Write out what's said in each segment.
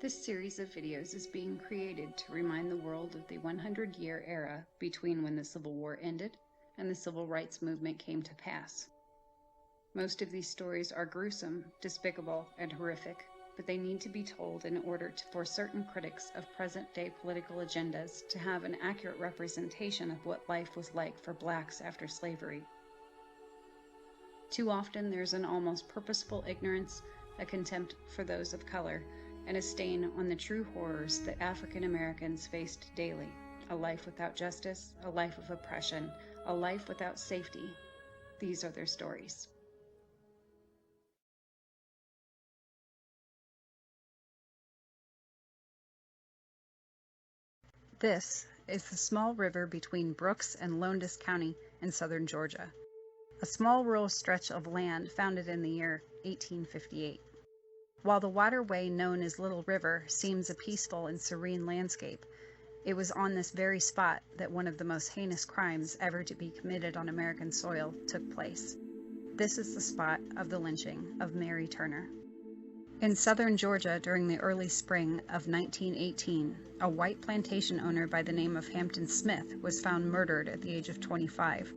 This series of videos is being created to remind the world of the 100-year era between when the Civil War ended and the Civil Rights Movement came to pass. Most of these stories are gruesome, despicable, and horrific, but they need to be told in order for certain critics of present-day political agendas to have an accurate representation of what life was like for blacks after slavery. Too often there's an almost purposeful ignorance, a contempt for those of color, and a stain on the true horrors that African Americans faced daily. A life without justice, a life of oppression, a life without safety. These are their stories. This is the small river between Brooks and Lowndes County in southern Georgia, a small rural stretch of land founded in the year 1858. While the waterway known as Little River seems a peaceful and serene landscape, it was on this very spot that one of the most heinous crimes ever to be committed on American soil took place. This is the spot of the lynching of Mary Turner. In southern Georgia during the early spring of 1918, a white plantation owner by the name of Hampton Smith was found murdered at the age of 25.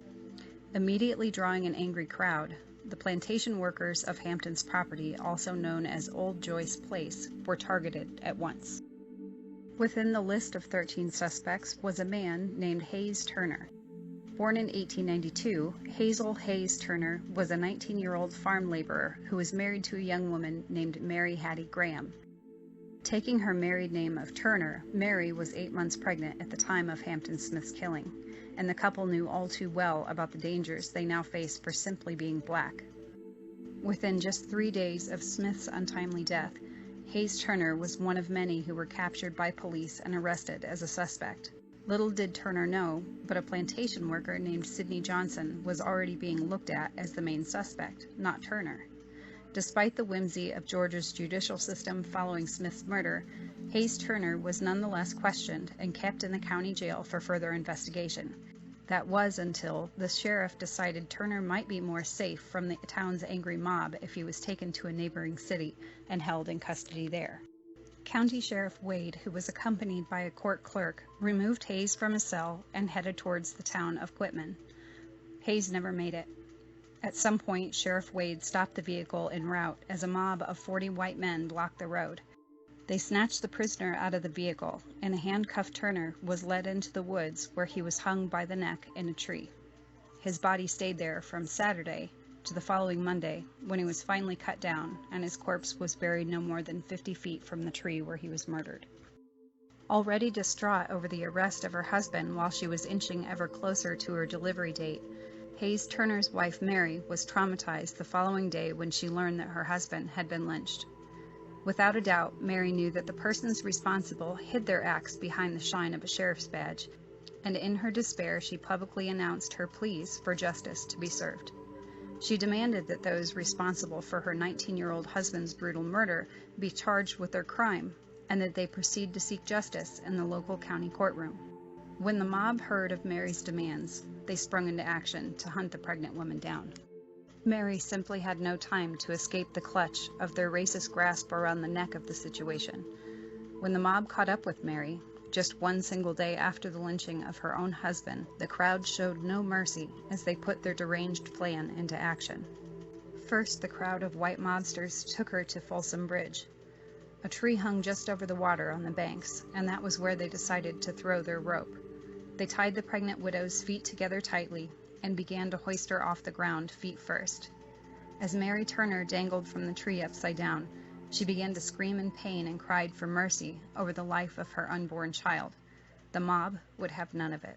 Immediately drawing an angry crowd, the plantation workers of Hampton's property, also known as Old Joyce Place, were targeted at once. Within the list of 13 suspects was a man named Hayes Turner. Born in 1892, Hazel Hayes Turner was a 19-year-old farm laborer who was married to a young woman named Mary Hattie Graham. Taking her married name of Turner, Mary was 8 months pregnant at the time of Hampton Smith's killing, and the couple knew all too well about the dangers they now faced for simply being black. Within just 3 days of Smith's untimely death, Hayes Turner was one of many who were captured by police and arrested as a suspect. Little did Turner know, but a plantation worker named Sidney Johnson was already being looked at as the main suspect, not Turner. Despite the whimsy of Georgia's judicial system following Smith's murder, Hayes Turner was nonetheless questioned and kept in the county jail for further investigation. That was until the sheriff decided Turner might be more safe from the town's angry mob if he was taken to a neighboring city and held in custody there. County Sheriff Wade, who was accompanied by a court clerk, removed Hayes from his cell and headed towards the town of Quitman. Hayes never made it. At some point, Sheriff Wade stopped the vehicle en route as a mob of 40 white men blocked the road. They snatched the prisoner out of the vehicle, and a handcuffed Turner was led into the woods where he was hung by the neck in a tree. His body stayed there from Saturday to the following Monday, when he was finally cut down, and his corpse was buried no more than 50 feet from the tree where he was murdered. Already distraught over the arrest of her husband while she was inching ever closer to her delivery date, Hayes Turner's wife Mary was traumatized the following day when she learned that her husband had been lynched. Without a doubt, Mary knew that the persons responsible hid their acts behind the shine of a sheriff's badge, and in her despair she publicly announced her pleas for justice to be served. She demanded that those responsible for her 19-year-old husband's brutal murder be charged with their crime, and that they proceed to seek justice in the local county courtroom. When the mob heard of Mary's demands, they sprung into action to hunt the pregnant woman down. Mary simply had no time to escape the clutch of their racist grasp around the neck of the situation. When the mob caught up with Mary, just one single day after the lynching of her own husband, the crowd showed no mercy as they put their deranged plan into action. First, the crowd of white mobsters took her to Folsom Bridge. A tree hung just over the water on the banks, and that was where they decided to throw their rope. They tied the pregnant widow's feet together tightly and began to hoist her off the ground feet first. As Mary Turner dangled from the tree upside down, she began to scream in pain and cried for mercy over the life of her unborn child. The mob would have none of it.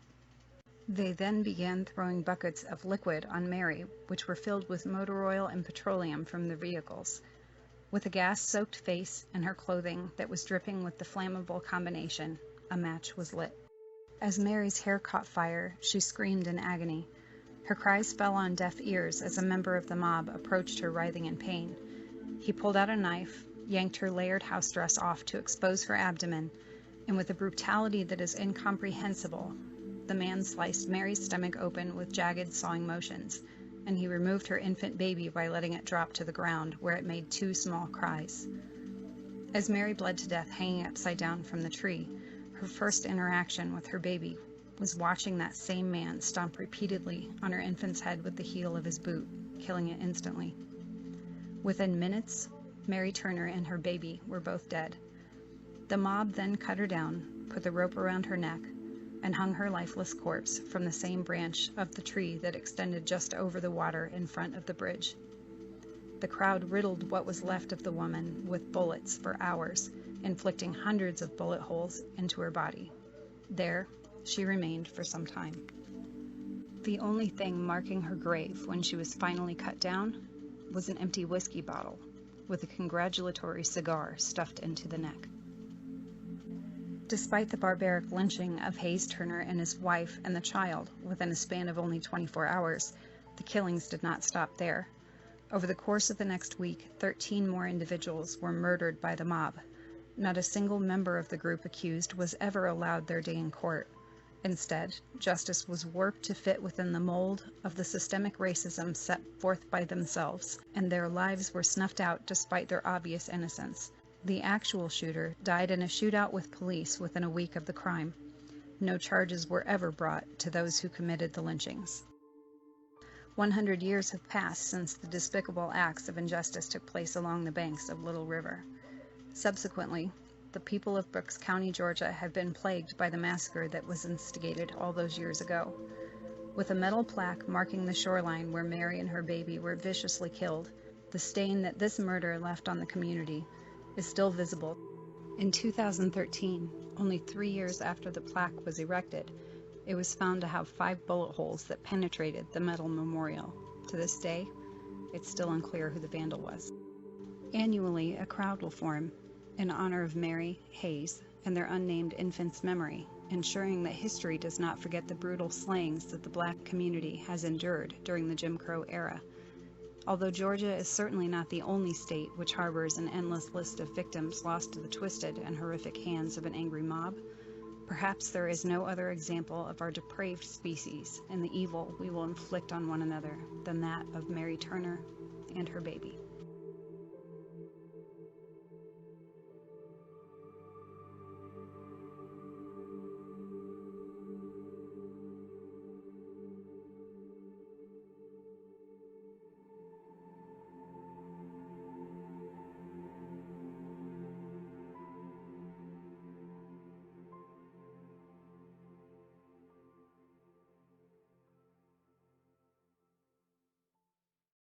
They then began throwing buckets of liquid on Mary, which were filled with motor oil and petroleum from the vehicles. With a gas-soaked face and her clothing that was dripping with the flammable combination, a match was lit. As Mary's hair caught fire, she screamed in agony. Her cries fell on deaf ears as a member of the mob approached her writhing in pain. He pulled out a knife, yanked her layered house dress off to expose her abdomen, and with a brutality that is incomprehensible, the man sliced Mary's stomach open with jagged sawing motions, and he removed her infant baby by letting it drop to the ground, where it made 2 small cries. As Mary bled to death hanging upside down from the tree, her first interaction with her baby was watching that same man stomp repeatedly on her infant's head with the heel of his boot, killing it instantly. Within minutes, Mary Turner and her baby were both dead. The mob then cut her down, put the rope around her neck, and hung her lifeless corpse from the same branch of the tree that extended just over the water in front of the bridge. The crowd riddled what was left of the woman with bullets for hours, inflicting hundreds of bullet holes into her body. There, she remained for some time. The only thing marking her grave when she was finally cut down was an empty whiskey bottle with a congratulatory cigar stuffed into the neck. Despite the barbaric lynching of Hayes Turner and his wife and the child within a span of only 24 hours, the killings did not stop there. Over the course of the next week, 13 more individuals were murdered by the mob. Not a single member of the group accused was ever allowed their day in court. Instead, justice was warped to fit within the mold of the systemic racism set forth by themselves, and their lives were snuffed out despite their obvious innocence. The actual shooter died in a shootout with police within a week of the crime. No charges were ever brought to those who committed the lynchings. 100 years have passed since the despicable acts of injustice took place along the banks of Little River. Subsequently, the people of Brooks County, Georgia, have been plagued by the massacre that was instigated all those years ago. With a metal plaque marking the shoreline where Mary and her baby were viciously killed, the stain that this murder left on the community is still visible. In 2013, only 3 years after the plaque was erected, it was found to have 5 bullet holes that penetrated the metal memorial. To this day, it's still unclear who the vandal was. Annually, a crowd will form in honor of Mary, Hayes, and their unnamed infant's memory, ensuring that history does not forget the brutal slayings that the Black community has endured during the Jim Crow era. Although Georgia is certainly not the only state which harbors an endless list of victims lost to the twisted and horrific hands of an angry mob, perhaps there is no other example of our depraved species and the evil we will inflict on one another than that of Mary Turner and her baby.